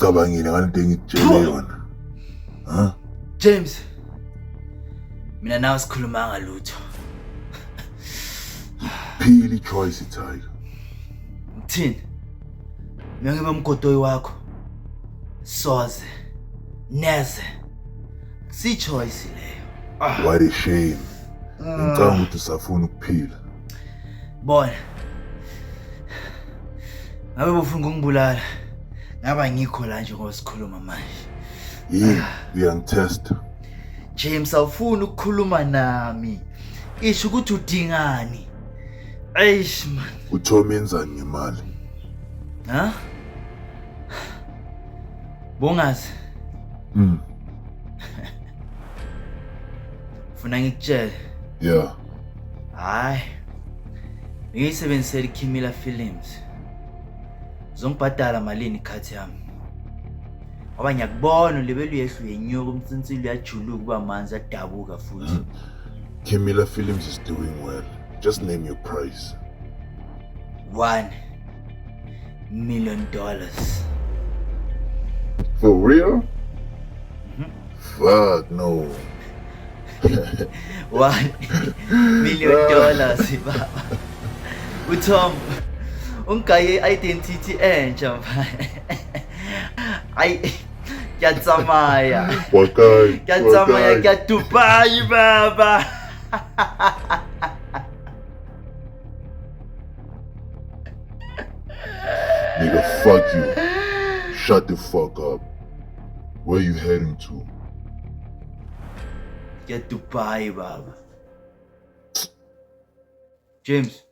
Uyicabangile ngalento engikutshele yona. Ha? James, mina nawe sikhulumanga lutho. Phila ichoice Tiger. Ngithini? Mina ngibe umgodoyi wakho. Soze. Neze. Si choice leyo. What a shame. Ngicabanga ukuthi usafuna ukuphila. Bona. Ngabe ufuna ukungibulala. Ngaba ngikho la nje ngosikhuluma manje. Yini uyangitesta. James awufuni ukukhuluma nami. Isho ukuthi udingani. Eish man. Uthome enzani ngemali? Ha? Bongazi. Ufuna ngikutshele? Yeah. Hayi. Ngiyisebenzisela iKimila Films. Zongibhadala malini ikhathi yami? Ngoba ngiyakubona lebelu yehlu yenyuka umtsinsilo yajuluka kuba amanzi adabuka futhi. Kimila Films is doing well. Just name your price. $1 million. For real? Fuck no. $1 million baba. Uthom ungaye identity entsha mfana. Ay kuyatsamaya. Wakai. Kuyatsamaya kuya Dubai baba. Nigga, fuck you. Shut the fuck up. Where you heading to? Get Dubai baba. James.